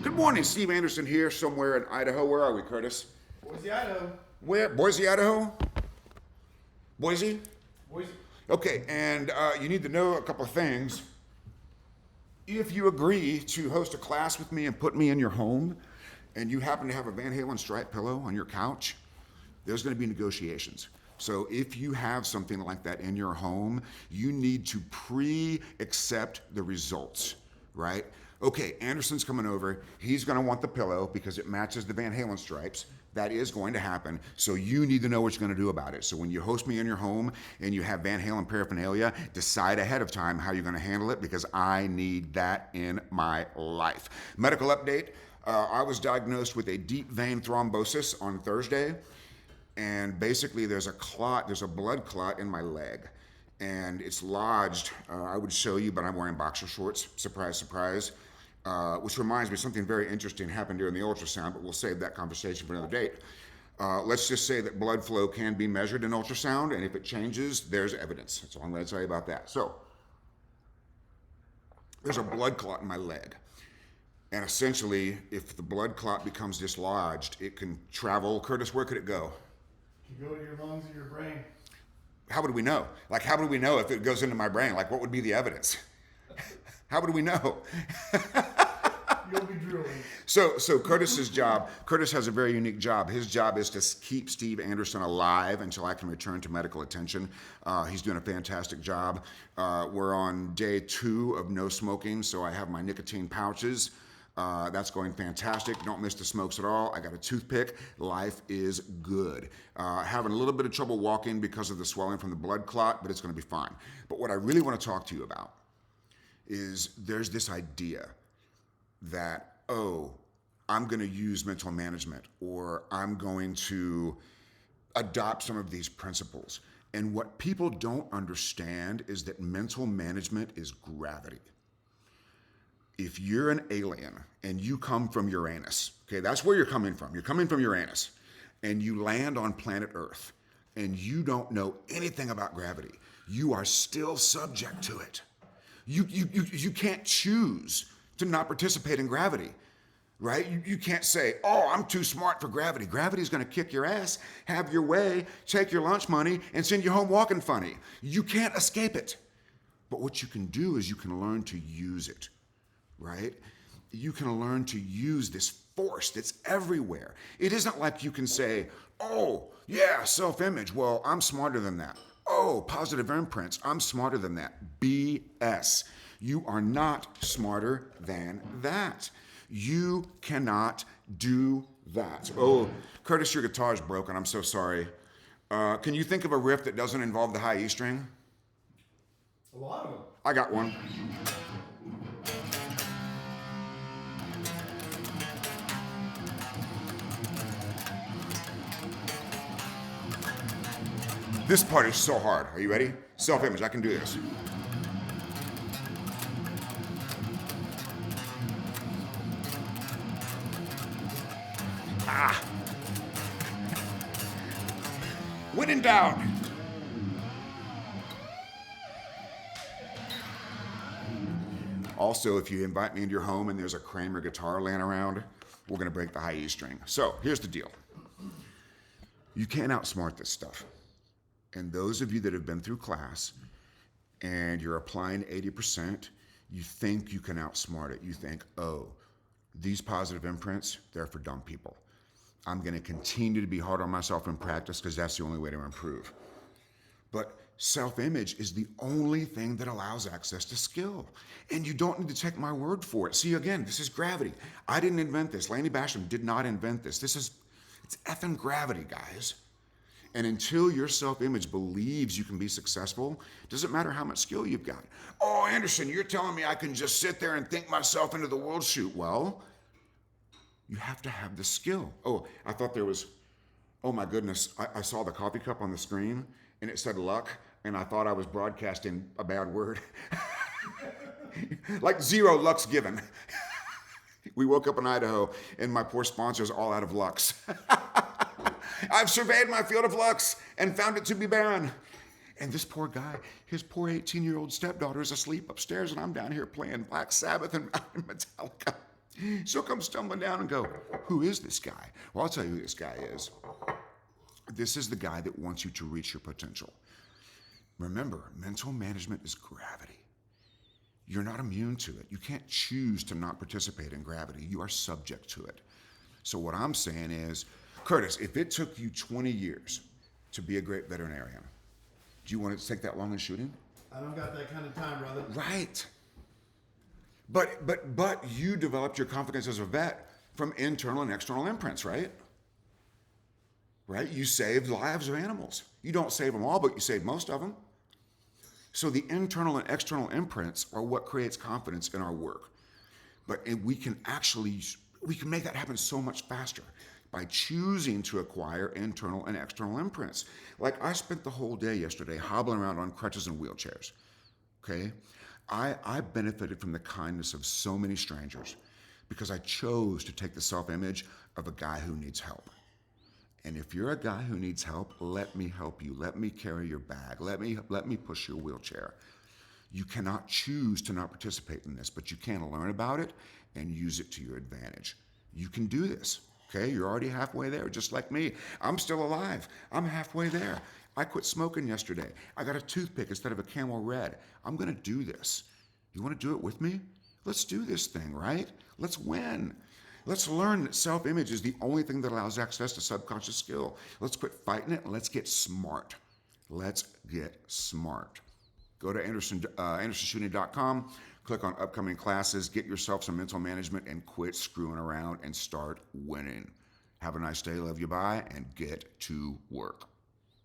Good morning, Steve Anderson here, somewhere in Idaho. Where are we, Curtis? Boise, Idaho. Where? Boise, Idaho? Boise? Boise. Okay, and you need to know a couple of things. If you agree to host a class with me and put me in your home, and you happen to have a Van Halen stripe pillow on your couch, there's going to be negotiations. So if you have something like that in your home, you need to pre-accept the results, right? Okay, Anderson's coming over. He's going to want the pillow because it matches the Van Halen stripes. That is going to happen. So you need to know what you're going to do about it. So when you host me in your home and you have Van Halen paraphernalia, decide ahead of time how you're going to handle it because I need that in my life. Medical update. I was diagnosed with a deep vein thrombosis on Thursday. And basically there's a blood clot in my leg. And it's lodged, I would show you, but I'm wearing boxer shorts. Surprise, surprise. Which reminds me, something very interesting happened during the ultrasound, but we'll save that conversation for another date. Let's just say that blood flow can be measured in ultrasound, and if it changes, there's evidence. That's all I'm going to tell you about that. So, there's a blood clot in my leg. And essentially, if the blood clot becomes dislodged, it can travel. Curtis, where could it go? It can go to your lungs or your brain. How would we know? Like, how would we know if it goes into my brain? Like, what would be the evidence? How would we know? You'll be drooling. So Curtis's job, Curtis has a very unique job. His job is to keep Steve Anderson alive until I can return to medical attention. He's doing a fantastic job. We're on day 2 of no smoking, so I have my nicotine pouches. That's going fantastic. Don't miss the smokes at all. I got a toothpick. Life is good. Having a little bit of trouble walking because of the swelling from the blood clot, but it's going to be fine. But what I really want to talk to you about is there's this idea that, oh, I'm going to use mental management or I'm going to adopt some of these principles. And what people don't understand is that mental management is gravity. If you're an alien and you come from Uranus, okay, that's where you're coming from. You're coming from Uranus and you land on planet Earth and you don't know anything about gravity, you are still subject to it. You can't choose to not participate in gravity, right? You can't say, oh, I'm too smart for gravity. Gravity is going to kick your ass, have your way, take your lunch money, and send you home walking funny. You can't escape it. But what you can do is you can learn to use it, right? You can learn to use this force that's everywhere. It isn't like you can say, oh, yeah, self-image. Well, I'm smarter than that. Oh, positive imprints. I'm smarter than that. BS. You are not smarter than that. You cannot do that. Oh, Curtis, your guitar's broken. I'm so sorry. Can you think of a riff that doesn't involve the high E string? A lot of them. I got one. This part is so hard. Are you ready? Self-image. I can do this. Ah. When in doubt. Also, if you invite me into your home and there's a Kramer guitar laying around, we're going to break the high E string. So, here's the deal. You can't outsmart this stuff. And those of you that have been through class and you're applying 80%, you think you can outsmart it. You think, oh, these positive imprints, they're for dumb people. I'm going to continue to be hard on myself in practice because that's the only way to improve. But self-image is the only thing that allows access to skill. And you don't need to take my word for it. See, again, this is gravity. I didn't invent this. Lanny Basham did not invent this. It's effing gravity, guys. And until your self-image believes you can be successful, doesn't matter how much skill you've got. Oh, Anderson, you're telling me I can just sit there and think myself into the world shoot. Well, you have to have the skill. Oh, I thought there was, oh my goodness, I saw the coffee cup on the screen and it said luck, and I thought I was broadcasting a bad word. Like 0 Lux given. We woke up in Idaho and my poor sponsor's all out of Lux. I've surveyed my field of Lux and found it to be barren. And this poor guy, his poor 18-year-old stepdaughter is asleep upstairs and I'm down here playing Black Sabbath and Metallica. So come stumbling down and go, who is this guy? Well, I'll tell you who this guy is. This is the guy that wants you to reach your potential. Remember, mental management is gravity. You're not immune to it. You can't choose to not participate in gravity. You are subject to it. So what I'm saying is, Curtis, if it took you 20 years to be a great veterinarian, do you want it to take that long in shooting? I don't got that kind of time, brother. Right. But you developed your confidence as a vet from internal and external imprints, right? Right? You saved lives of animals. You don't save them all, but you save most of them. So the internal and external imprints are what creates confidence in our work. But we can make that happen so much faster by choosing to acquire internal and external imprints. Like I spent the whole day yesterday hobbling around on crutches and wheelchairs. Okay? I benefited from the kindness of so many strangers because I chose to take the self-image of a guy who needs help. And if you're a guy who needs help, let me help you. Let me carry your bag. Let me push your wheelchair. You cannot choose to not participate in this, but you can learn about it and use it to your advantage. You can do this, okay? You're already halfway there, just like me. I'm still alive. I'm halfway there. I quit smoking yesterday. I got a toothpick instead of a Camel Red. I'm gonna do this. You wanna do it with me? Let's do this thing, right? Let's win. Let's learn that self-image is the only thing that allows access to subconscious skill. Let's quit fighting it and let's get smart. Let's get smart. Go to andersonshooting.com, click on upcoming classes, get yourself some mental management, and quit screwing around and start winning. Have a nice day, love you, bye, and get to work.